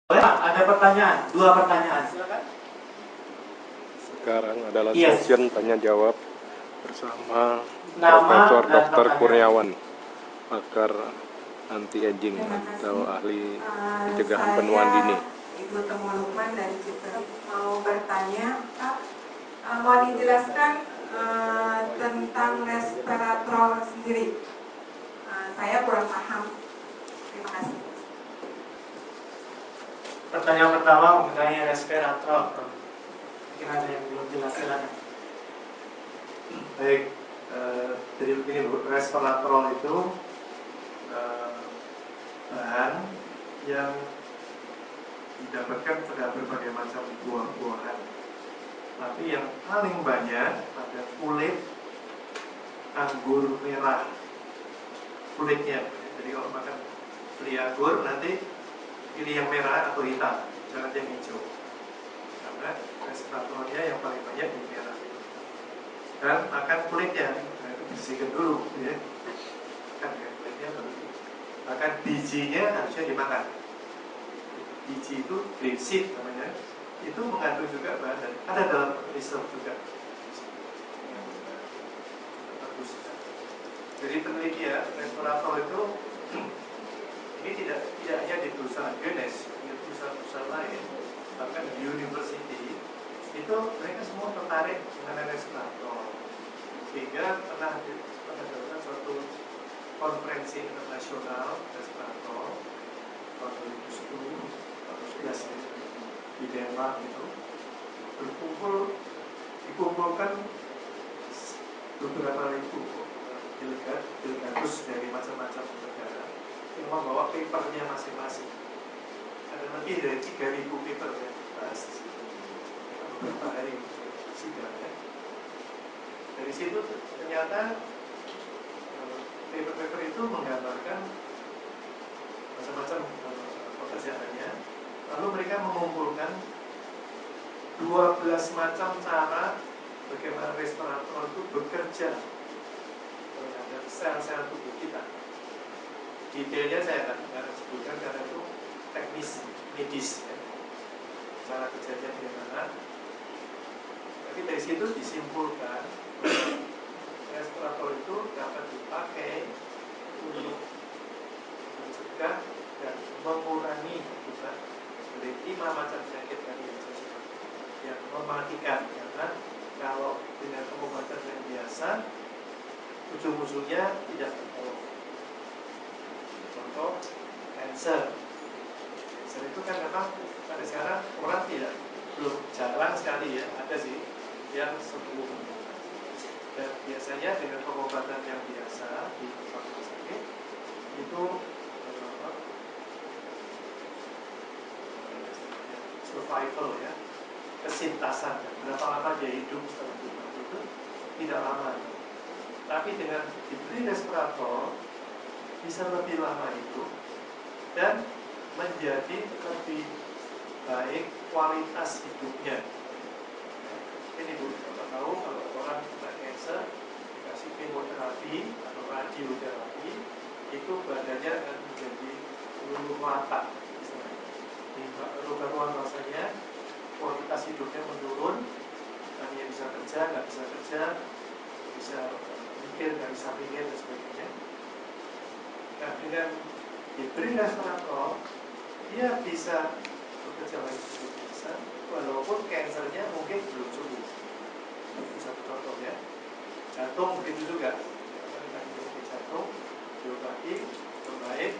Ada pertanyaan, 2 pertanyaan, silakan. Sekarang adalah session tanya jawab bersama Profesor Dr. Kurniawan, pakar anti-aging atau ahli pencegahan penuaan dini. Ibu Temu Lukman dari Cipta mau bertanya, Pak, mau dijelaskan tentang resveratrol sendiri. Saya kurang paham. Terima kasih. Pertanyaan pertama mengenai resveratrol. Mungkin ada yang belum jelas, silakan. Baik, jadi begini Bu, resveratrol itu bahan yang didapatkan pada berbagai macam buah-buahan. Tapi yang paling banyak pada kulit anggur merah, kulitnya. Jadi kalau makan beli anggur nanti pilih yang merah atau hitam, jangan yang hijau. Karena resveratrolnya yang paling banyak di merah. Dan makan kulitnya, nah itu bersihkan dulu, ya. Makan kulitnya baru. Makan bijinya harusnya dimakan. Biji itu grape seed namanya. Itu mengandung juga bahan dan ada dalam riset juga. Bagus. Jadi penelitian resveratrol itu ini tidak hanya di perusahaan UNES, di perusahaan lain, bahkan di university itu mereka semua tertarik mengenai resveratrol, sehingga pernah diadakan suatu konferensi internasional resveratrol tahun 2010 atau 2011 di Denmark itu dikumpulkan beberapa ribu delegatus dari macam-macam negara yang membawa papernya masing-masing. Ada lebih dari 3.000 paper yang dibahas di situ. Beberapa hari sidang ya. Dari situ ternyata paper-paper itu menggambarkan macam-macam pekerjaannya. Lalu mereka mengumpulkan 12 macam cara bagaimana resveratrol itu bekerja terhadap sel-sel tubuh kita. Detailnya saya akan sebutkan karena itu teknis medis ya. Cara kerjanya bagaimana. Tapi dari situ disimpulkan resveratrol itu dapat dipakai untuk mencegah dan mengurangi akibat dari 5 macam penyakit yang mematikan. Karena kalau dengan pengobatan yang biasa ujung-ujungnya tidak tertolong. Contoh cancer. Cancer itu kan memang pada sekarang orang belum jarang sekali ya, ada sih yang sembuh. Dan biasanya dengan pengobatan yang biasa di tempat rumah sakit itu survival ya, kesintasan. Berapa lama dia hidup setelah diobati itu tidak lama. Tapi dengan diberi resveratrol bisa lebih lama hidup dan menjadi lebih baik kualitas hidupnya. Ini Bu, kita tahu kalau orang kena cancer dikasih kemoterapi atau radioterapi itu badannya akan menjadi luluh rata. Baru rasanya kualitas hidupnya menurun, hanya bisa kerja, nggak bisa kerja, bisa mikir, nggak bisa mikir dan sebagainya. Nah, dengan diberi resveratrol, dia bisa bekerja lagi seperti biasa, walaupun kansernya mungkin belum sembuh. Itu satu contohnya. Jantung begitu juga. Kita diobati jantung, diobati, terbaik,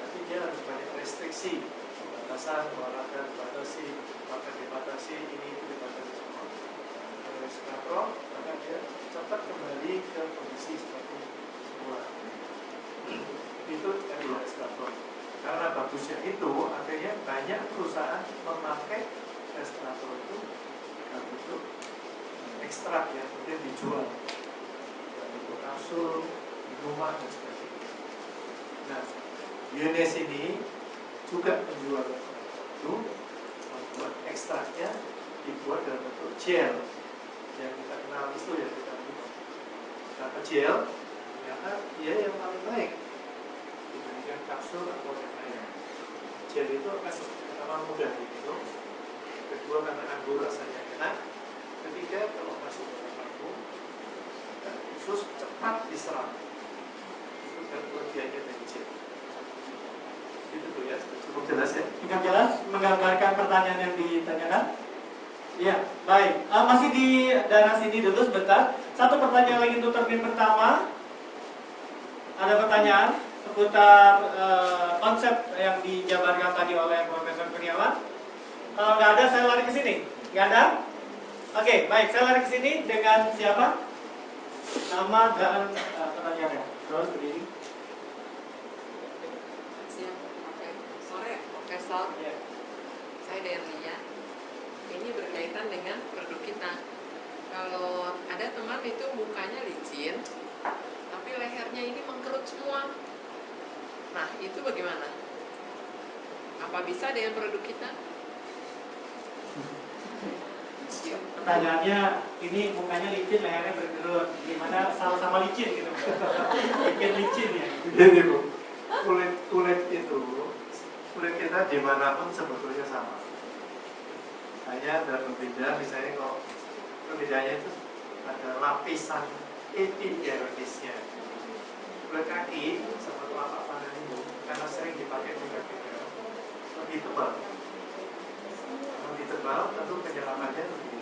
tapi dia harus banyak restriksi. Batasan, olahraga dibatasi, makan dibatasi, ini itu dibatasi semua. Resveratrol, maka dia cepat kembali ke kondisi seperti semula. Itu adalah resveratrol. Karena bagusnya itu, akhirnya banyak perusahaan memakai resveratrol itu dalam bentuk ekstrak yang kemudian dijual dalam bentuk kapsul, minuman dan sebagainya. Nah, UNES ini juga menjual itu, membuat ekstraknya dibuat dalam bentuk gel yang kita kenal itu ya kita minum. Nah, gel ternyata dia yang paling baik dibandingkan kapsul atau yang lain. gel itu akan pertama mudah diminum, kedua karena anggur rasanya enak, ketiga kalau masuk ke lambung dan usus cepat diserap. Itu kan kelebihannya dari gel. Itu tuh ya, cukup jelas ya? Cukup jelas menggambarkan pertanyaan yang ditanyakan. Iya, baik. Masih di daerah sini dulu sebentar. Satu pertanyaan lagi untuk termin pertama. Ada pertanyaan seputar konsep yang dijabarkan tadi oleh Profesor Kurniawan. Kalau nggak ada, saya lari ke sini. Nggak ada? Oke, baik. Saya lari ke sini dengan siapa? Nama dan pertanyaannya. Terus berdiri. Sore, Profesor. Ya. Saya Derlia. Ini berkaitan dengan produk kita. Kalau ada teman itu mukanya licin, tapi lehernya ini mengkerut semua. Nah, itu bagaimana? Apa bisa dengan produk kita? Pertanyaannya, ini mukanya licin, lehernya berkerut. Gimana sama-sama licin gitu? Bikin licin ya? Jadi Bu, kulit kita dimanapun sebetulnya sama. Hanya ada berbeda, misalnya kalau perbedaannya itu ada lapisan epidermisnya. Kulit kaki sama telapak tangan itu karena sering dipakai di kaki lebih tebal. Lebih tebal, tentu penyerapannya lebih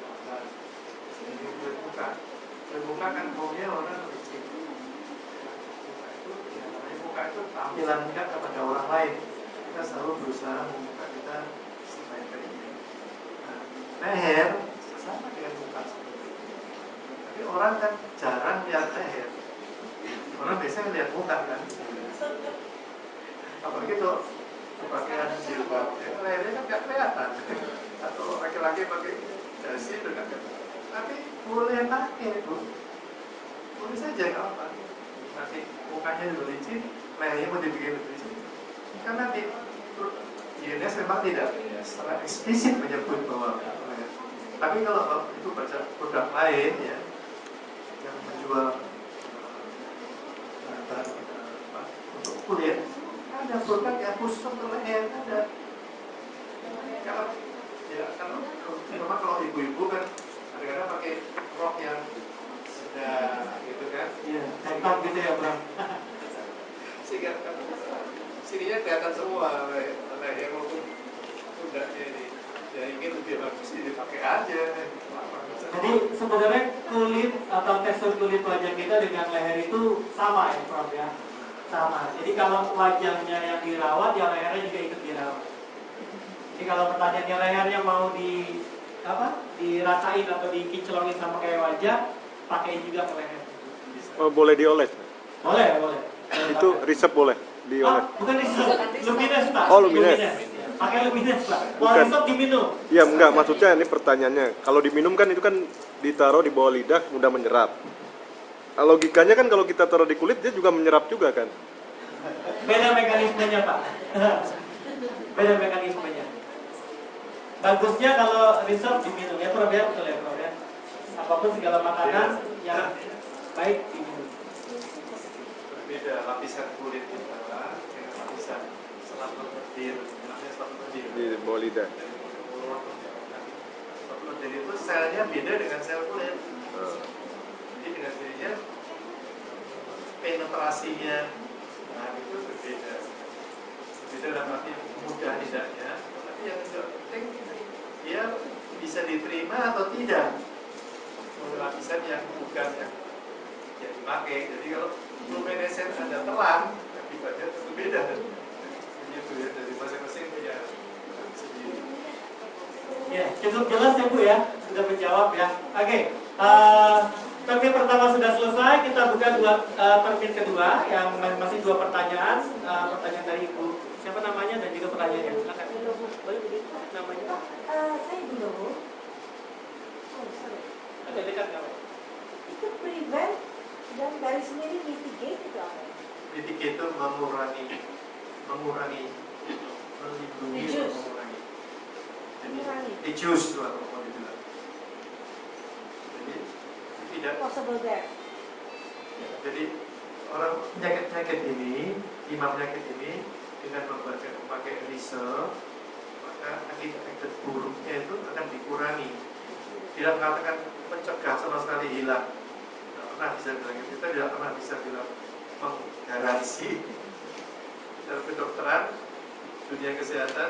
lambat. Jadi kulit muka kan umumnya orang licin. Muka itu tampilan kita kepada orang lain. Kita selalu berusaha membuka kita sebaik-baiknya. Leher sama dengan muka seperti itu. Tapi orang kan jarang lihat leher. Orang biasanya lihat muka kan. Apalagi tuh pakaian jilbab, lehernya kan nggak kelihatan. Atau laki-laki pakai dasi itu nggak kelihatan. Tapi boleh pakai Bu. Boleh saja nggak apa. Nanti mukanya juga licin, lehernya mau dibikin lebih licin. Karena di INS memang tidak secara eksplisit menyebut bahwa leher. Tapi kalau itu baca produk lain ya yang menjual untuk kulit, ada produk yang khusus untuk leher, ada. Kalau ibu-ibu kan kadang-kadang pakai rok yang sedang gitu kan. Iya, tektok gitu ya Bang. Sehingga sininya kelihatan semua leher maupun pundaknya ini. Ya ingin lebih bagus dipakai aja. Jadi sebenarnya kulit atau tekstur kulit wajah kita dengan leher itu sama ya Prof ya? Sama. Jadi kalau wajahnya yang dirawat, ya lehernya juga ikut dirawat. Jadi kalau pertanyaannya lehernya mau diratain atau dikinclongin sama kayak wajah, pakai juga ke leher. Oh, boleh dioles? Boleh. Itu resep boleh dioles? Bukan resep, lumines Pak. Oh, lumines. Pakai lumines Pak. Kalau Bukan. resep diminum. Iya, enggak, maksudnya ini pertanyaannya. Kalau diminum kan itu kan ditaruh di bawah lidah mudah menyerap. Logikanya kan kalau kita taruh di kulit dia juga menyerap juga kan? Beda mekanismenya Pak. Beda mekanismenya. Bagusnya kalau resep diminum ya Prof ya, betul ya Prof ya. Apapun segala makanan yang baik diminum. Berbeda lapisan kulit kita dengan lapisan selat lendir, namanya selat lendir. Di bawah lidah. Selat lendir itu selnya beda dengan sel kulit. Jadi dengan sendirinya penetrasinya, nah itu berbeda. Berbeda dalam arti mudah tidaknya, tapi yang juga penting dia bisa diterima atau tidak oleh lapisan yang bukan yang dipakai. Jadi kalau luminescent ada terang, akibatnya tentu beda. Begitu ya, dari masing-masing punya sendiri. Ya, cukup jelas ya Bu ya, sudah menjawab ya. Oke, termin pertama sudah selesai, kita buka termin kedua yang masih 2 pertanyaan. Pertanyaan dari Ibu, siapa namanya dan juga pertanyaannya. Silakan. Namanya? Saya dulu. Ada dekat nggak Pak? Itu prevent dan dari sendiri mitigate itu apa? Mitigate itu mengurangi, melindungi, Reduce. mengurangi. Mengurangi. Reduce itu atau mau dibilang. Jadi tidak. Possible death. Ya, jadi orang penyakit ini, 5 penyakit ini dengan memakai reserve, maka akibat buruknya itu akan dikurangi. Tidak mengatakan mencegah sama sekali hilang, tidak pernah bisa bilang, kita tidak pernah bisa bilang menggaransi. Dalam kedokteran, dunia kesehatan,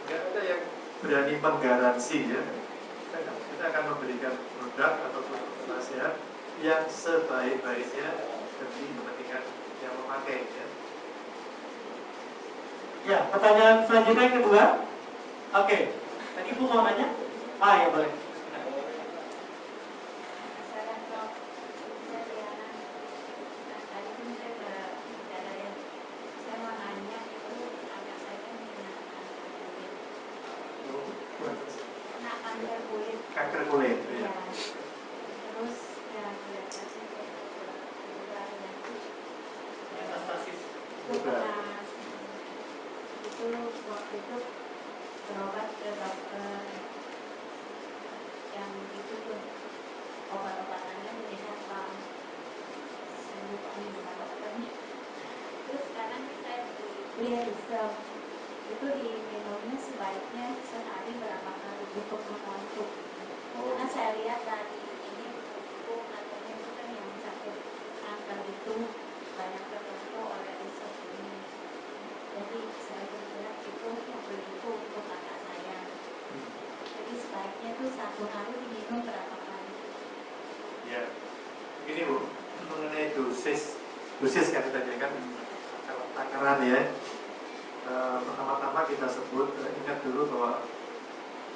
nggak ada yang berani menggaransi ya. Kita akan memberikan produk ataupun nasihat yang sebaik-baiknya demi kepentingan yang memakai ya. Ya, pertanyaan selanjutnya yang kedua. Oke, tadi Ibu mau nanya? Ya boleh. Saya Prof. Saya Diana. Tadi kan saya berbicara ya. Saya mau nanya itu anak saya kan kena kanker kulit. Kanker kulit ya. Ya. Terus ya beroperasi kayak beberapa penyakit. Metastasis. Bekas. Itu waktu itu berobat ke dokter yang itu tuh obat-obatannya dari apa saya lupa nih bukan dokternya. Terus sekarang saya beli Rizal itu diminumnya sebaiknya sehari berapa kali untuk mengantuk. Karena saya lihat dari ini buku katanya itu kan yang sakit kanker itu banyak tertentu oleh Rizal ini. Jadi saya berkira itu yang beli itu untuk anak saya. Jadi sebaiknya itu satu hari diminum berapa kali? Ya, ini Bu, mengenai dosis kan kita kan kalau takaran ya. Pertama-tama kita sebut, ingat dulu bahwa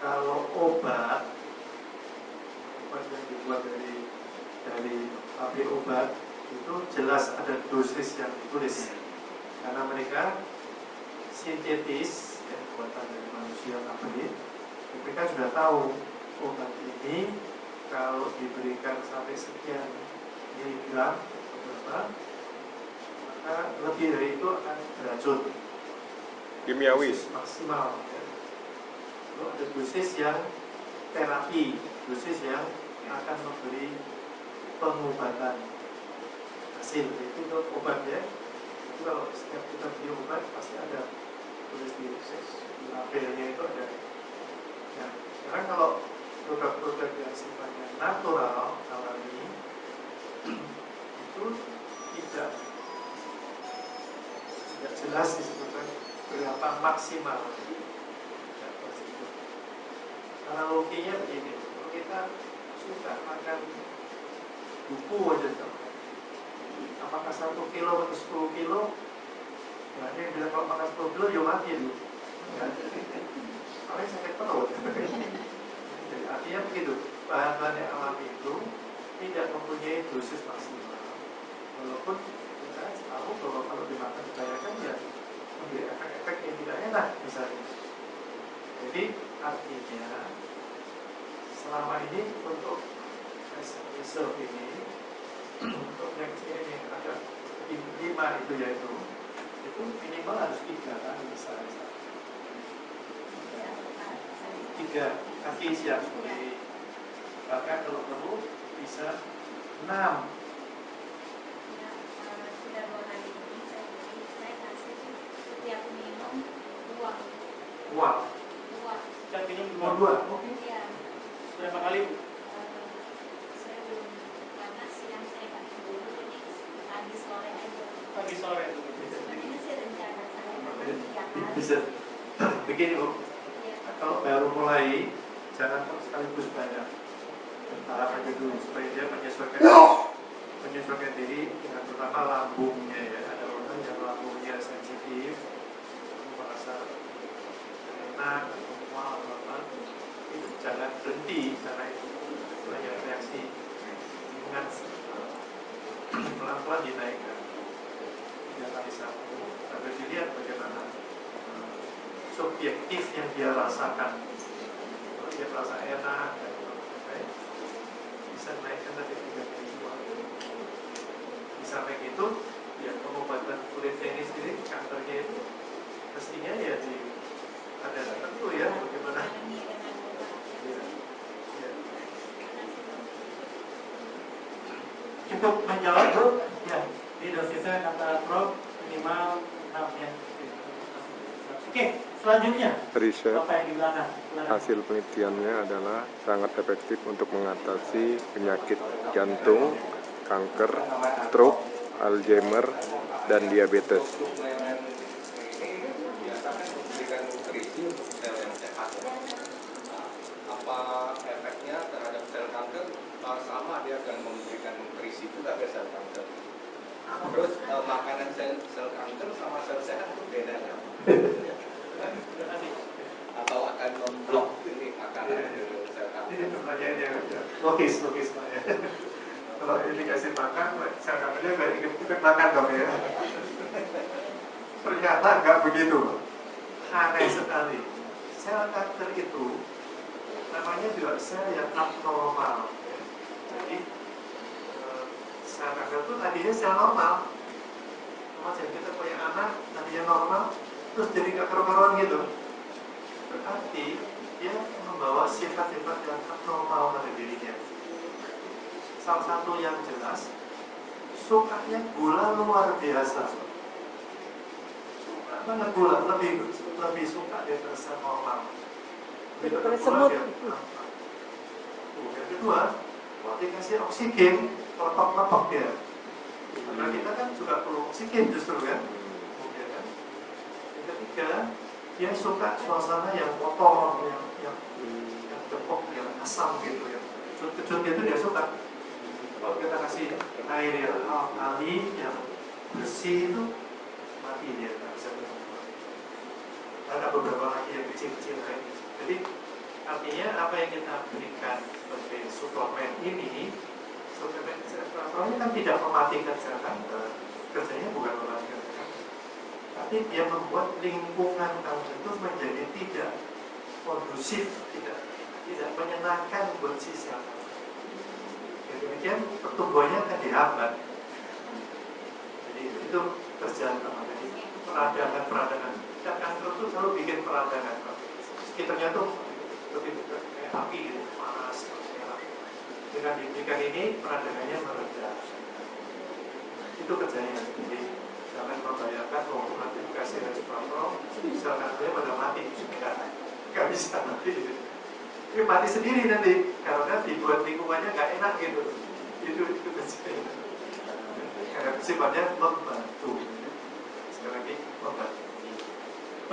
kalau obat yang dibuat dari pabrik obat itu jelas ada dosis yang ditulis karena mereka sintetis ya, buatan dari manusia pabrik. Mereka sudah tahu obat ini kalau diberikan sampai sekian miligram berapa, maka lebih dari itu akan beracun. Kimiawi. Dosis maksimal ya. Lalu ada dosis yang terapi, dosis yang akan memberi pengobatan hasil, itu untuk obat ya. Itu kalau setiap kita beli obat pasti ada tulis di labelnya itu ada. Nah, sekarang kalau produk-produk yang sifatnya natural alami itu tidak jelas disebutkan berapa maksimal. Analoginya begini, kalau kita suka makan buku aja apakah 1 kilo atau 10 kilo? Nah, ada yang bilang kalau makan 10 kilo ya mati dulu. Paling sakit perut. Jadi artinya begitu, bahan-bahan yang alami itu tidak mempunyai dosis maksimal. Walaupun kita tahu bahwa kalau dimakan kebanyakan ya memberi efek-efek yang tidak enak misalnya. Jadi artinya selama ini untuk reserve ini untuk yang ini ada 5 itu yaitu itu minimal harus 3 kali sehari. 3 kaki siang sore, bahkan kalau perlu bisa 6. Ya, sudah 2 hari ini saya kasih setiap minum uang. Setiap minum Mau 2, oke. Iya. Berapa kali Bu? Saya belum karena siang saya nggak minum dulu jadi pagi sore aja. Pagi sore itu. Ini sih rencana saya karena 3 hari. Bisa begini Bu, Iya. kalau baru mulai jangan sekaligus banyak, bertahap aja dulu supaya dia menyesuaikan diri dengan terutama lambungnya ya. Ada orang yang lambungnya sensitif, merasa enak, mual apa, itu jangan berhenti karena itu banyak reaksi ringan, pelan-pelan dinaikkan 3 kali 1 sampai dilihat bagaimana subjektif yang dia rasakan. Kalau dia merasa enak dan bisa naikkan tadi 3 kali 2. Di samping itu ya pengobatan kulitnya ini sendiri, kankernya itu mestinya ya di ada tertentu ya bagaimana ya. Cukup menjawab Bu? Ya, di dosisnya kata Prof minimal 6 ya. Selanjutnya, riset Bapak yang di belakang. Silakan. hasil penelitiannya adalah sangat efektif untuk mengatasi penyakit jantung, kanker, stroke, Alzheimer, dan diabetes. Biasakan memberikan nutrisi untuk sel yang sehat. Apa efeknya terhadap sel kanker? Sama, dia akan memberikan nutrisi juga ke sel kanker. Terus makanan sel kanker sama sel sehat itu beda nggak? Atau akan memblok ini makanan ke sel kanker? Ini pertanyaan yang logis Pak ya. Kalau ini dikasih makan, sel kankernya nggak ikut makan dong ya. Ternyata nggak begitu. Aneh sekali. Sel kanker itu namanya juga sel yang abnormal. Jadi sel kanker itu tadinya sel normal. Macam kita punya anak tadinya normal, terus jadi nggak karu-karuan gitu. Berarti dia membawa sifat-sifat yang abnormal pada dirinya. Salah satu yang jelas, sukanya gula luar biasa. Suka banget gula, lebih suka daripada sel normal. Lebih suka gula dia. Yang kedua, kalau dikasih oksigen, lepok-lepok dia. Karena kita kan juga perlu oksigen justru kan. Kemudian kan. Yang ketiga, dia suka suasana yang kotor, yang depok, yang asam gitu, yang kecut itu dia suka. Kalau kita kasih air yang alkali, yang bersih itu mati dia, nggak bisa minum. Ada beberapa lagi yang kecil-kecil kayak gitu. Jadi artinya apa yang kita berikan sebagai suplemen ini, suplemen kan tidak mematikan sel kanker, kerjanya bukan mematikan sel kanker, tapi dia membuat lingkungan kanker itu menjadi tidak kondusif, tidak menyenangkan buat si sel kanker. Demikian pertumbuhannya akan dihambat. Jadi itu kerjaan pertama. Jadi peradangan. Dan kanker itu selalu bikin peradangan. Sekitarnya tuh lebih kayak api gitu, panas, merah. Dengan diberikan ini peradangannya mereda. Itu kerjanya. Jadi jangan membayangkan nanti dikasih respirator, sel kankernya pada mati. Nggak bisa mati. Ini mati sendiri nanti karena dibuat lingkungannya nggak enak gitu. Itu kerjanya. Karena sifatnya membantu. Sekali lagi membantu.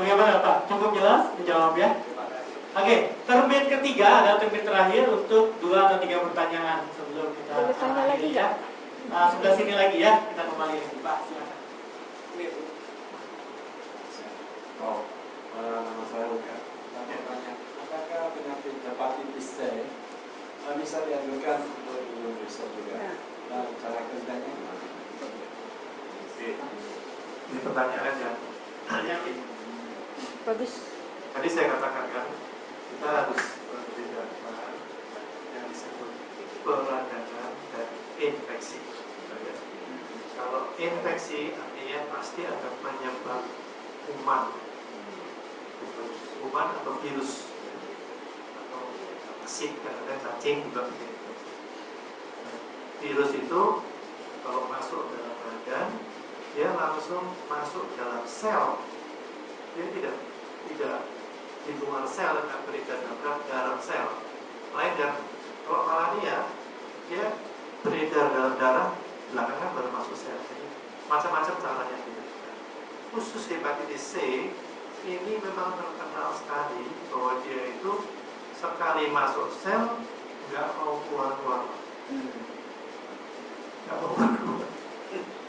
Bagaimana Pak? Cukup jelas menjawab ya? Oke, termin ketiga adalah termin terakhir untuk 2 atau 3 pertanyaan sebelum kita Boleh lagi ya. Sebelah sini lagi ya, kita kembali lagi Pak. Silakan. Nama saya Luka. Tanya, apakah penyakit hepatitis C bisa diajukan untuk Indonesia juga? Dan cara kerjanya gimana? Ini pertanyaan yang Bagus. tadi saya katakan kan kita harus membedakan yang disebut peradangan dan infeksi. Kalau infeksi artinya pasti akan menyebab kuman atau virus atau pasif, kadang cacing juga begitu. Virus itu kalau masuk dalam badan dia langsung masuk dalam sel, dia tidak di luar sel dan beredar dalam sel. Melainkan kalau malaria dia beredar dalam darah, belakangan baru masuk sel. Jadi macam-macam caranya gitu. Khusus hepatitis C ini memang terkenal sekali bahwa dia itu sekali masuk sel nggak mau keluar. Nggak mau keluar.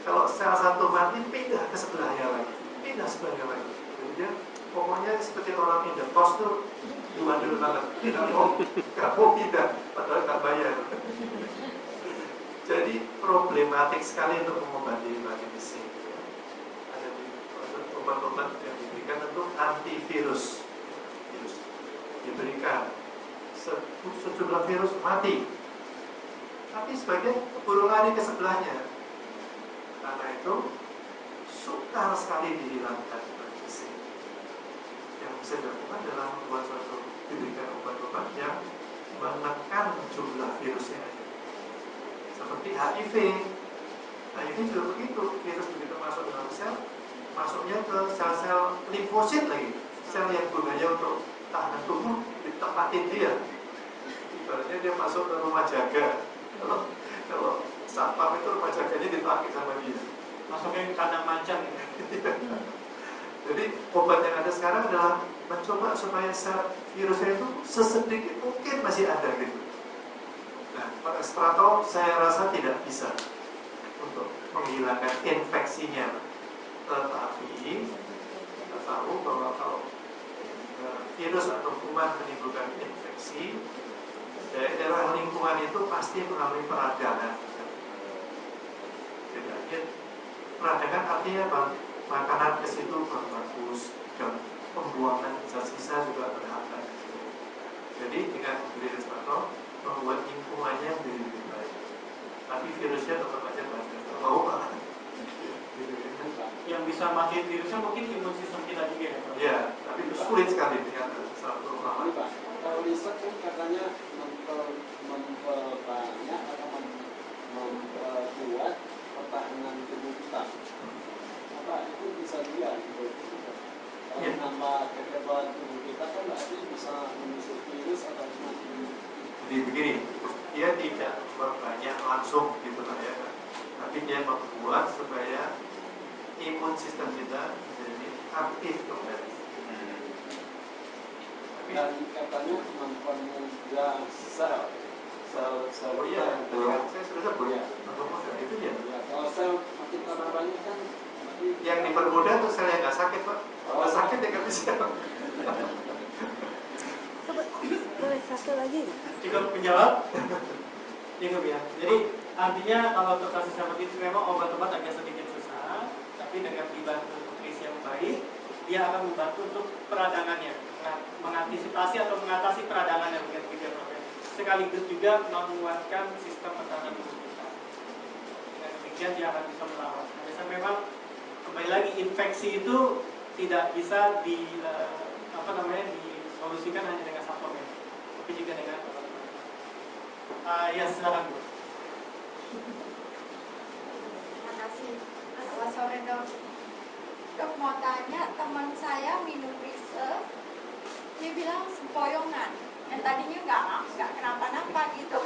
Kalau sel satu mati pindah ke sebelahnya lagi. Jadi dia pokoknya seperti orang indekos tuh bandel banget. Nggak mau pindah, padahal nggak bayar. Jadi problematik sekali untuk mengobati hepatitis C. Ada obat-obat yang diberikan untuk antivirus. Diberikan sejumlah virus mati, tapi sebagian keburu lari ke sebelahnya. Karena itu sukar sekali dihilangkan hepatitis C. Yang bisa dilakukan adalah membuat diberikan obat-obat yang menekan jumlah virusnya. Seperti HIV juga begitu. Virus begitu masuk dalam sel, masuknya ke sel-sel limfosit lagi, sel yang gunanya untuk tahanan tubuh ditempatin dia. Ibaratnya dia masuk ke rumah jaga. Kalau satpam itu rumah jaganya dipakai sama dia. Masuknya ke kandang macan. Jadi obat yang ada sekarang adalah mencoba supaya sel virusnya itu sesedikit mungkin masih ada gitu. Nah, respirator saya rasa tidak bisa untuk menghilangkan infeksinya, tetapi kita tahu bahwa kalau virus atau kuman menimbulkan infeksi, daerah lingkungan itu pasti mengalami peradangan. Peradangan artinya apa? Makanan ke situ kurang bagus, dan pembuangan zat sisa juga terhambat. Jadi dengan memberi respirator membuat lingkungannya menjadi lebih baik, tapi virusnya tetap aja banyak. Mau Pak? Yang bisa mati virusnya mungkin imun sistem kita juga ya Pak? Ya, tapi itu sulit sekali dengan satu Ini Pak, kalau riset kan katanya memperbanyak atau membuat pertahanan tubuh kita. Apa itu bisa dilihat gitu? Kalau nambah kekebalan tubuh kita kan berarti bisa mengusir virus atau semacam. Jadi begini, dia tidak memperbanyak langsung gitu lah ya, tapi dia membuat supaya imun sistem kita menjadi aktif kembali. Dan katanya mempermudah sel. Oh iya, tadi kan saya sudah sebut ya, mempermudah itu ya. Kalau sel makin banyak kan yang dipermudah itu sel yang nggak sakit Pak. Kalau sakit ya nggak bisa. Boleh satu lagi? Cukup menjawab? Cukup ya. Jadi artinya kalau untuk kasus seperti itu memang obat-obat agak sedikit susah, tapi dengan dibantu nutrisi yang baik, dia akan membantu untuk peradangannya, mengantisipasi atau mengatasi peradangan yang begitu Prof. Sekaligus juga menguatkan sistem pertahanan tubuh kita. Dengan demikian dia akan bisa melawan. Biasanya memang kembali lagi infeksi itu tidak bisa disolusikan hanya dengan suplemen, tapi juga dengan obat-obat. Ya silakan Bu. Terima kasih. Selamat sore Dok. Dok mau tanya, teman saya minum Rise, dia bilang sempoyongan. Yang tadinya nggak kenapa-napa gitu.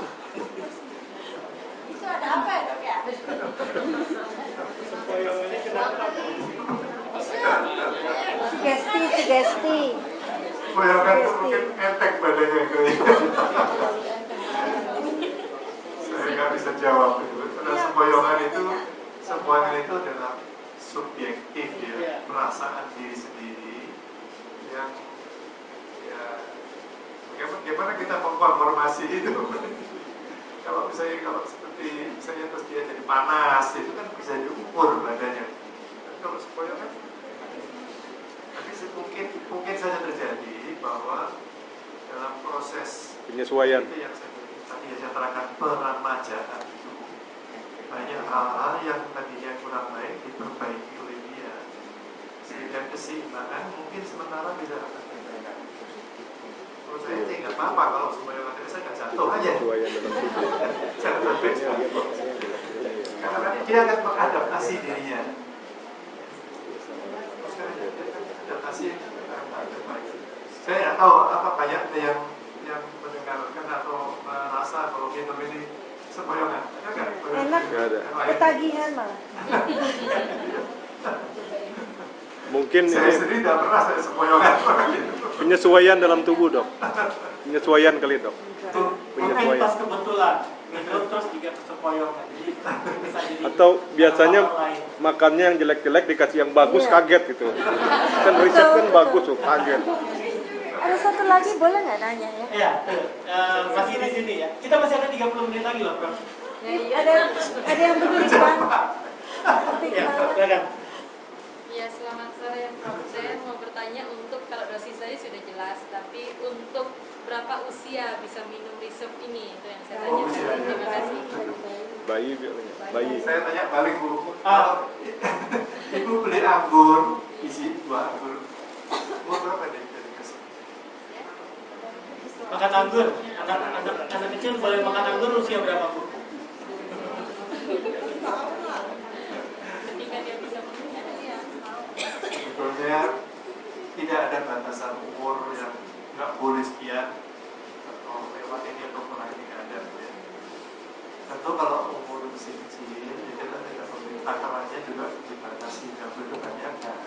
Itu ada apa ya Dok ya? Sempoyongannya kenapa? Sugesti. Sempoyongan itu mungkin entek badannya kayaknya. Saya nggak bisa jawab itu. Karena sempoyongan itu adalah subjektif ya, perasaan diri sendiri yang ya bagaimana kita mengkonfirmasi itu. Kalau seperti misalnya terus dia jadi panas, itu kan bisa diukur badannya. Tapi kalau sempoyongan, tapi mungkin saja terjadi bahwa dalam proses penyesuaian itu yang tadi saya terangkan, peremajaan itu banyak hal-hal yang tadinya kurang baik diperbaiki oleh dia, sehingga keseimbangan mungkin sementara bisa akan terjaga. Kalau saya sih nggak apa-apa kalau sempoyongan itu saya nggak jatuh aja. Jangan sampai jatuh. Karena nanti dia akan mengadaptasi dirinya. Adaptasi saya nggak tahu apa banyak yang mendengarkan atau merasa kalau minum ini sempoyongan. Enak, ketagihan malah. mungkin Saya ini sendiri tidak pernah saya sempoyongan. penyesuaian dalam tubuh Dok, penyesuaian kali Dok, Mungkin pas kebetulan minum terus juga sempoyongan. Jadi bisa jadi atau biasanya hal lain. makannya yang jelek-jelek dikasih yang bagus kaget gitu, kan riset kan bagus tuh kaget. Ada satu lagi, boleh nggak nanya ya? Iya, masih di sini ya. Kita masih ada 30 menit lagi loh, Prof. Ada yang berpikir Ya, silakan. Ya, selamat sore Prof. Saya mau bertanya untuk, kalau dosis saya sudah jelas, tapi untuk berapa usia bisa minum Rise ini? Itu yang saya Oh, tanyakan. usia. Terima kasih. Bayi. Saya tanya balik Bu. Ibu beli anggur, isi 2 anggur. Umur berapa deh? Makan anggur. Anak kecil boleh makan anggur usia berapa, Bu? Ketika dia bisa minum, ya. Sebetulnya tidak ada batasan umur yang nggak boleh sekian atau lewat ini atau kurang ini nggak ada ya. Tentu kalau umur masih kecil ya kita tidak memberi takarannya juga dibatasi, nggak boleh kebanyakan.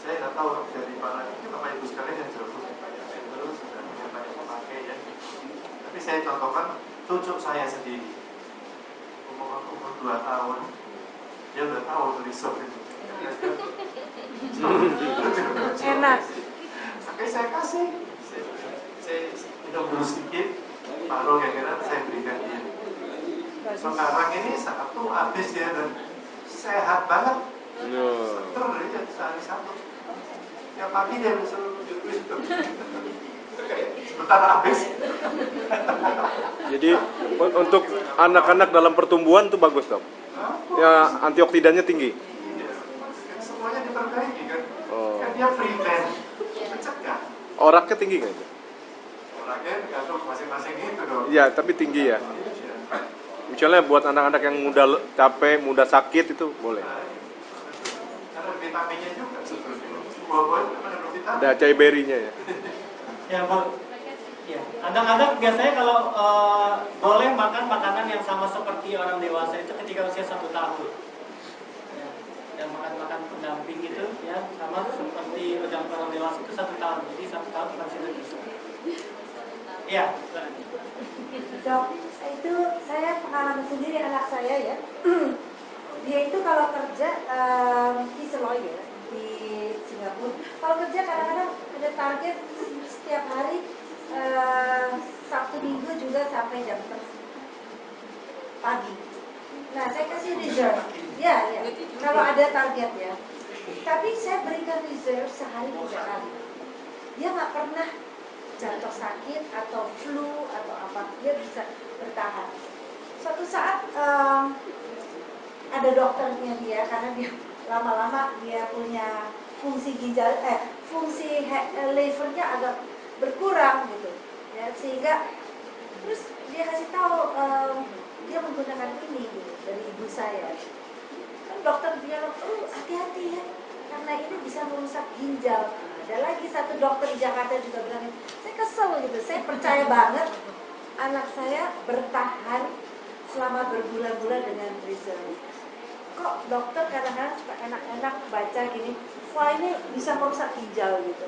Saya nggak tahu dari para itu Bapak Ibu sekalian yang jauh terus sudah punya banyak memakai ya. Tapi saya contohkan cucu saya sendiri umur 2 tahun dia udah tahu tulisan itu. Enak. Oke, saya kasih. Saya minum dulu sedikit, baru kira-kira saya berikan dia. Sekarang ini satu habis dia dan sehat banget. Seger dia sehari satu. Tiap pagi dia bisa itu. Sebentar habis. Jadi untuk anak-anak dalam pertumbuhan itu bagus dong. Ya antioksidannya tinggi. Iya. Semuanya diperbaiki kan. Oh. Kan dia freelance. Mencegah. Oraknya tinggi nggak itu? Orangnya tergantung masing-masing itu dong. Iya, tapi tinggi ya. Misalnya buat anak-anak yang mudah capek, mudah sakit itu boleh. Ada vitaminnya juga sebetulnya. Buah-buah itu mengandung vitamin. Ada acai berry-nya ya. Ya, Bu. Ya, anak-anak biasanya kalau boleh makan makanan yang sama seperti orang dewasa itu ketika usia 1 tahun. Ya, yang makan pendamping itu ya sama seperti orang dewasa itu 1 tahun. Jadi 1 tahun masih bisa. Iya. Dok, itu saya pengalaman sendiri anak saya ya. Dia itu kalau kerja, he's a lawyer di Singapura. Kalau kerja kadang-kadang ada target setiap hari, Sabtu Minggu juga sampai jam 4 pagi. Nah, saya kasih reserve. Ya. Kalau ada target ya. Tapi saya berikan reserve sehari 3 kali. Dia nggak pernah jatuh sakit atau flu atau apa, dia bisa bertahan. Suatu saat ada dokternya dia karena dia lama-lama dia punya fungsi ginjal fungsi livernya agak berkurang gitu ya, sehingga terus dia kasih tahu dia menggunakan ini gitu, dari ibu saya. Kan dokter bilang hati-hati ya karena ini bisa merusak ginjal. Ada lagi satu dokter di Jakarta juga bilang, saya kesel gitu, saya percaya banget anak saya bertahan selama berbulan-bulan dengan reserve. Kok dokter kadang-kadang suka enak-enak baca gini, wah ini bisa merusak ginjal gitu.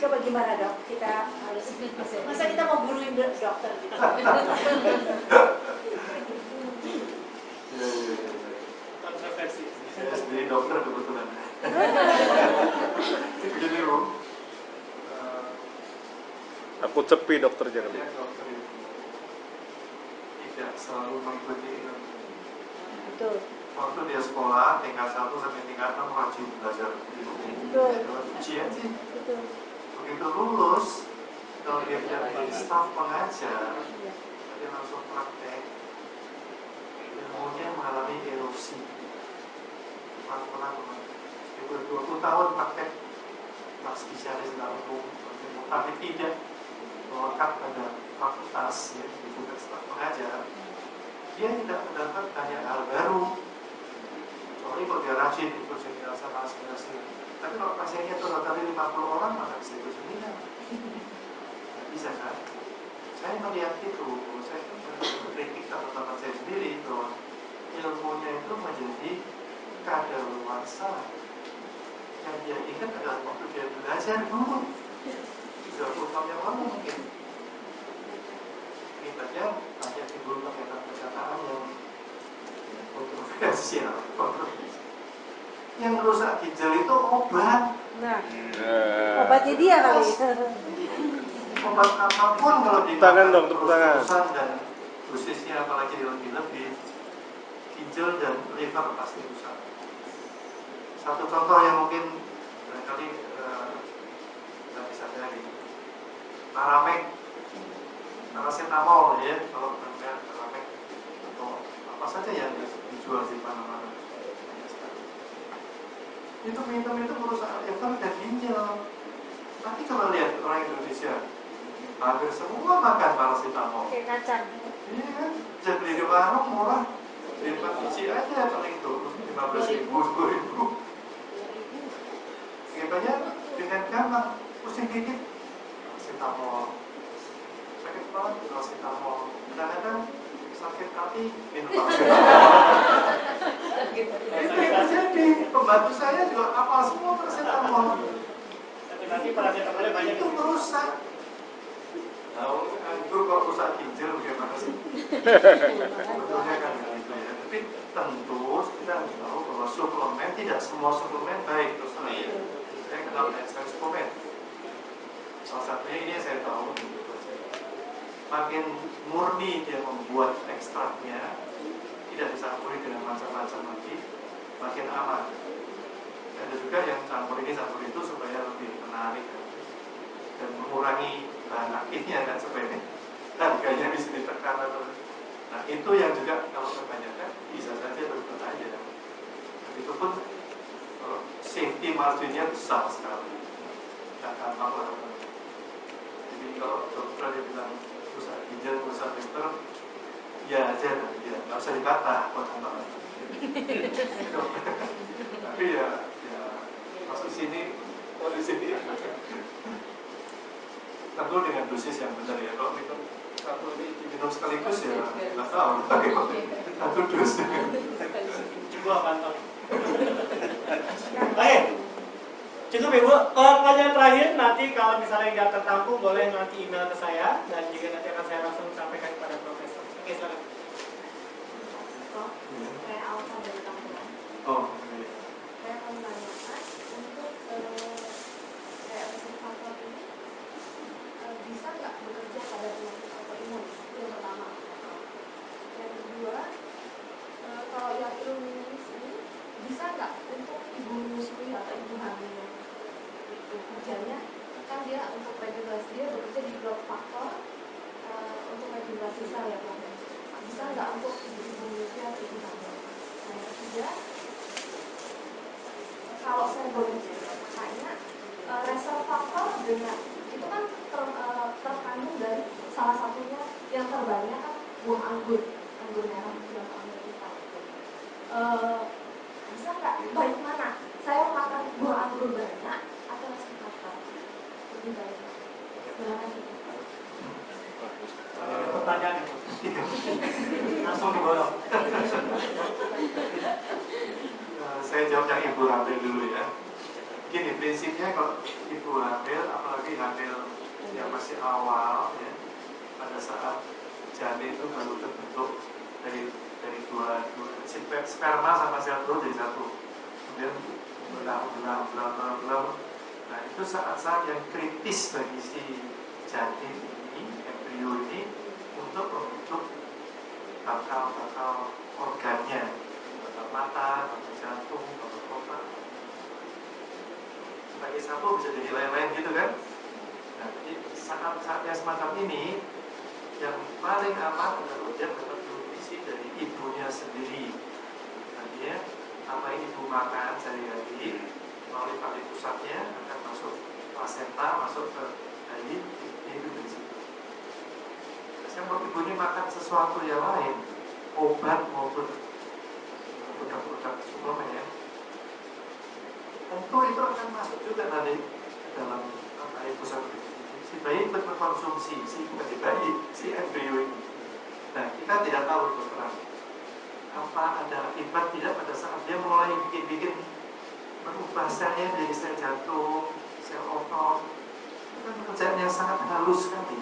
Coba gimana dok, kita harus, masa kita mau guruin dokter gitu. Kontroversi. Saya sendiri dokter kebetulan. Jadi Takut sepi dokter jangan. dokter itu tidak selalu mengikuti ilmu. Betul. Waktu dia sekolah tingkat 1 sampai tingkat 6 rajin belajar ilmu. Dalam ujian sih. Betul. Begitu lulus, kalau dia tidak menjadi staf pengajar, dia langsung praktek. Ilmunya mengalami erosi. Pelan-pelan. 20 tahun praktek spesialis dalam umum, tapi tidak melekat pada fakultas, ya, bukan staf pengajar. Dia tidak mendapat banyak hal baru. Soalnya kalau dia rajin ikut seminar sama seminar. Tapi kalau pasiennya itu rata-rata 50 orang, maka bisa ikut seminar. Tidak bisa kan? Saya melihat itu, saya mengkritik teman-teman saya sendiri bahwa ilmunya itu menjadi kadaluarsa. Yang dia ingat adalah waktu dia belajar dulu 30 tahun yang lalu mungkin. Ini saja banyak timbul pernyataan-pernyataan yang kontroversial. Yang merusak ginjal itu obat. Nah, obatnya dia kali. Obat apapun kalau Tangan dong, tepuk tangan. terus-terusan dan dosisnya apalagi lebih-lebih, ginjal dan liver pasti rusak. Satu contoh yang mungkin barangkali kita bisa cari, paracetamol ya, kalau namanya Paramek atau apa saja yang dijual di mana-mana. Itu minum itu merusak liver dan ginjal. Tapi kalau lihat orang Indonesia, hampir semua makan paracetamol. Kayak kacang. Iya kan, bisa beli di warung murah, beli 4 biji aja paling tuh 15.000, 10.000. banyak dengan gampang pusing dikit paracetamol, sakit kepala paracetamol, kadang-kadang sakit kaki minum paracetamol. Itu yang terjadi. Pembantu saya juga hafal semua paracetamol. Nanti paracetamolnya banyak. Itu merusak. Tahu anggur kok rusak ginjal bagaimana sih? Sebetulnya kan gitu ya. Tapi tentu kita harus tahu bahwa suplemen tidak semua suplemen baik. Terus saya kenal banyak suplemen. Salah satunya ini yang saya tahu. Makin murni dia membuat ekstraknya, tidak dicampuri dengan macam-macam lagi, makin aman. Ada juga yang campur ini campur itu supaya lebih menarik dan mengurangi bahan aktifnya dan sebagainya. Harganya bisa ditekan atau nah itu yang juga kalau kebanyakan bisa saja berbahaya. Dan itu pun safety marginnya besar sekali. Tidak gampang lah. Jadi kalau dokter dia bilang rusak ginjal, rusak liver, ya aja, ya nggak usah dikata buat apa. Tapi ya masuk sini, di sini. Tentu dengan dosis yang benar ya. Kalau minum satu ini diminum sekaligus ya nggak tahu. Satu dus. Coba mantap. Baik. Cukup Ibu. Pertanyaan terakhir nanti kalau misalnya nggak tertampung boleh nanti email ke saya dan juga nanti akan saya langsung sampaikan kepada Profesor. Oke, silakan. Saya Alfa dari Tangerang. Oh. Saya mau menanyakan untuk kayak reservator ini bisa nggak bekerja pada penyakit autoimun? Itu yang pertama. Yang kedua, kalau yang ilminis ini bisa nggak untuk ibu menyusui atau ibu hamil itu kerjanya kan dia untuk regenerasi dia bekerja di growth factor untuk regenerasi sel ya Prof. Bisa nggak untuk ibu menyusui atau ibu hamil? Nah yang ketiga, kalau saya boleh tanya, reservator dengan itu kan terkandung dari salah satunya yang terbanyak kan buah anggur merah yang Amerika. Bisa nggak baik mana? Saya makan buah anggur banyak atau reservator lebih baik? Terima kasih. Pertanyaan itu langsung diborong. Saya jawab yang ibu hamil dulu ya. Gini prinsipnya kalau ibu hamil, apalagi hamil yang masih awal ya, pada saat janin itu baru terbentuk dari dua sperma sama sel telur jadi satu, kemudian belang. Nah itu saat-saat yang kritis bagi si janin ini, embrio ini untuk membentuk bakal organnya, bakal mata, bakal jantung, bakal otak. Bagi satu bisa jadi lain-lain gitu kan. Nah, jadi saat-saatnya semacam ini yang paling aman adalah dia dapat nutrisi dari ibunya sendiri. Artinya apa yang ibu makan sehari-hari melalui kali pusatnya akan masuk plasenta, masuk ke bayi, itu dari situ. Biasanya kalau ibu ini makan sesuatu yang lain, obat maupun produk-produk suplemen ya, tentu itu akan masuk juga nanti dalam pusat si bayi ikut mengkonsumsi si embrio ini. Nah kita tidak tahu dokter apa ada akibat tidak pada saat dia mulai bikin merubah selnya menjadi sel jantung, sel otot. Itu kan pekerjaan yang sangat halus sekali.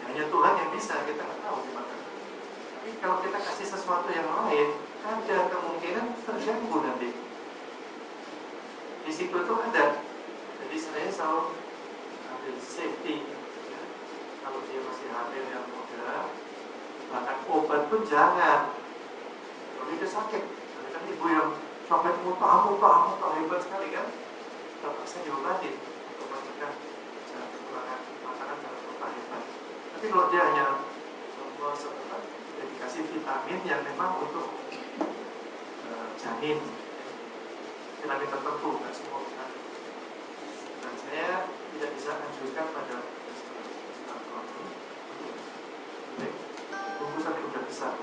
Hanya Tuhan yang bisa, kita nggak tahu gimana. Tapi kalau kita kasih sesuatu yang lain, ada kemungkinan terganggu nanti. Risiko itu ada. Jadi saya selalu ambil safety ya. Kalau dia masih hamil yang muda, bahkan obat pun jangan. Kalau dia sakit, ada kan ibu yang sampai muntah hebat sekali kan. Bapak saya diobatin untuk mencegah kekurangan makanan dan muntah hebat. Tapi kalau dia hanya dia dikasih vitamin yang memang untuk janin, vitamin tertentu, nggak semua vitamin. Dan saya tidak bisa anjurkan pada tunggu sampai udah besar.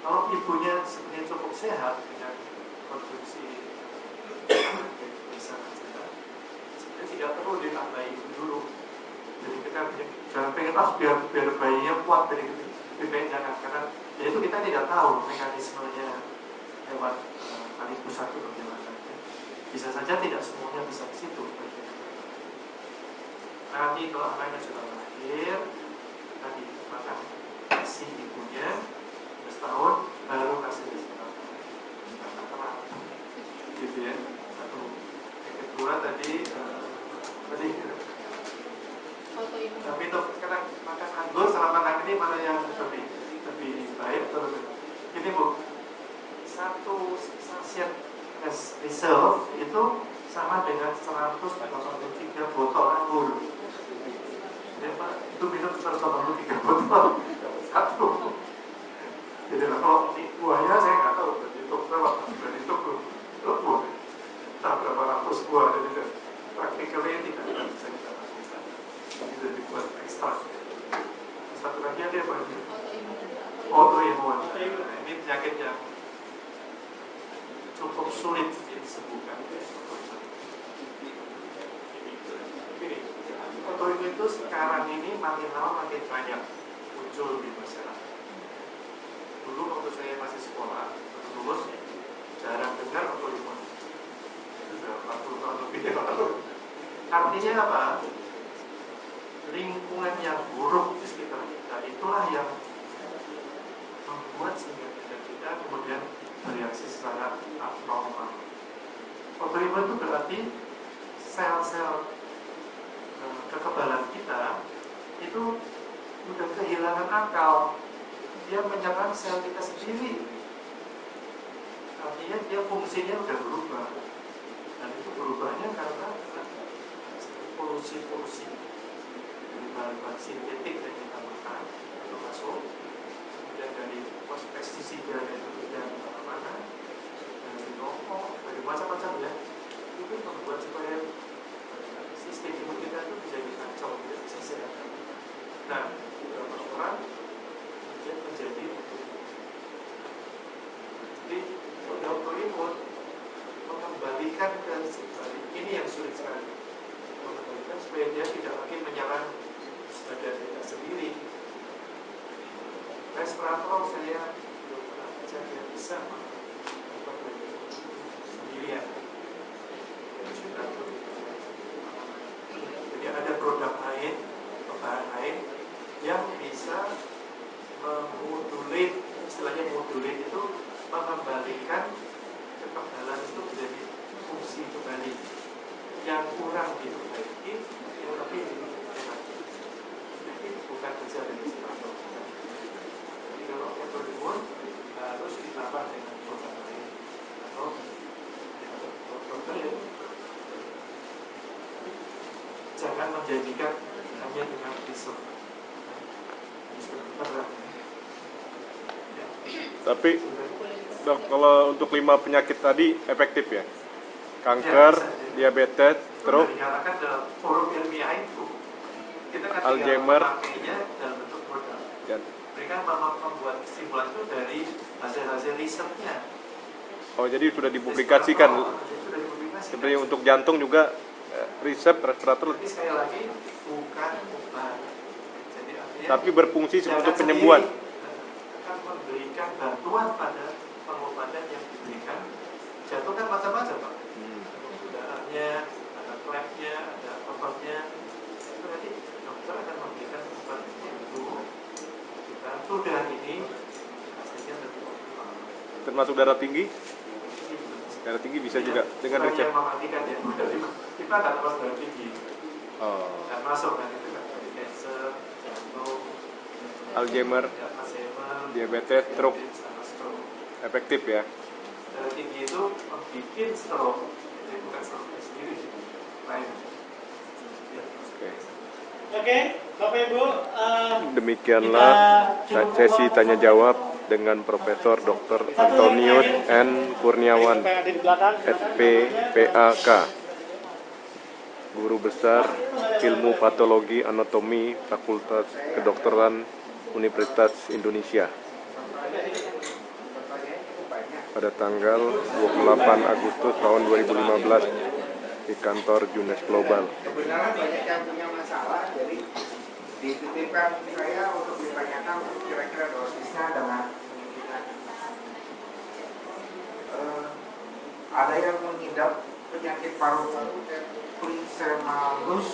Kalau ibunya sebenarnya cukup sehat dengan konsumsi tidak perlu ditambahin dulu. Jadi kita jangan pengen biar bayinya kuat dari BPN, jangan, karena ya itu kita tidak tahu mekanismenya lewat kali pusat itu bagaimana. Bisa saja tidak semuanya bisa ke situ. Nanti kalau anaknya sudah lahir, tadi makan kasih ibunya 11 tahun, baru kasih respirator. Karena terang, gitu ya. Satu. Yang kedua tadi tapi untuk sekarang makan anggur sama makan ini mana yang lebih baik atau lebih baik? Ini Bu, satu sachet reserve itu sama dengan 183 botol anggur. Jadi Pak, itu minum 183 botol satu. Jadi kalau buahnya saya nggak tahu, berhitung berapa, berhitung buah, tak berapa ratus buah, jadi praktikalnya tidak bisa kita lakukan. Itu dibuat ekstrak. Satu lagi ada apa? Autoimun. Nah, ini penyakit yang cukup sulit disembuhkan. Autoimun itu sekarang ini makin lama makin banyak muncul di masyarakat. Dulu waktu saya masih sekolah, lulus, jarang dengar autoimun. Itu sudah 40 tahun lebih yang lalu. Artinya apa? Lingkungan yang buruk di sekitar kita itulah yang membuat sehingga kita kemudian bereaksi secara abnormal. Autoimun itu berarti sel-sel kekebalan kita itu sudah kehilangan akal. Dia menyerang sel kita sendiri. Artinya dia fungsinya sudah berubah. Dan itu berubahnya karena polusi-polusi dari bahan-bahan sintetik yang kita makan itu masuk, kemudian dari pestisida dan kemudian mana-mana, dari rokok, dari macam-macam ya, itu membuat supaya sistem imun kita itu menjadi kacau, tidak bisa sehat. Nah, beberapa orang kemudian menjadi jadi autoimun mengembalikan ke sebalik ini yang sulit sekali, mengembalikan supaya dia tidak lagi menyerang badan kita sendiri. Respirator saya belum pernah baca dia bisa membuat sendirian. Jadi ada produk lain, bahan lain yang bisa memodulit, istilahnya modulit itu mengembalikan kekebalan itu menjadi fungsi kembali, yang kurang diperbaiki, yang lebih diperbaiki. Jadi bukan kerja dari respirator. Jadi kalau autoimun harus ditambah dengan produk lain atau dokter ya. Jangan menjadikan hanya dengan pisau. Tapi dok, kalau untuk 5 penyakit tadi efektif ya? Kanker, ya, diabetes, terus dinyatakan dalam forum ilmiah itu kita kan Alzheimer dalam bentuk produk. Dan Mereka membuat kesimpulan itu dari hasil-hasil risetnya. oh, jadi sudah dipublikasikan. Sudah dipublikasikan. Sebenarnya untuk jantung juga riset respirator. Tapi sekali lagi bukan obat. Jadi artinya Tapi berfungsi untuk penyembuhan. Akan memberikan bantuan pada pengobatan yang diberikan. Jantung kan macam-macam Pak. Penggunaannya, ada klepnya, ada obatnya. Berarti dokter akan memberikan obat itu dibantu dengan ini hasilnya lebih optimal. Termasuk darah tinggi? Darah tinggi bisa ya, juga dengan resep. Yang mematikan ya, kita nggak termasuk darah tinggi. Oh. Nggak masuk kan itu kan dari cancer, jantung, Alzheimer, diabetes, stroke. Efektif ya. Darah tinggi itu membuat stroke, jadi bukan stroke sendiri, lain. Oke, Bapak Ibu. Demikianlah sesi tanya jawab dengan Profesor Dr. Antonius N. Kurniawan, SPPAK, Guru Besar Ilmu Patologi Anatomi Fakultas Kedokteran Universitas Indonesia, pada tanggal 28 Agustus tahun 2015 di kantor Junes Global. Sebenarnya banyak yang punya masalah, jadi dititipkan saya untuk ditanyakan kira-kira dosisnya dengan ada yang mengidap penyakit paru-paru Prinzemagus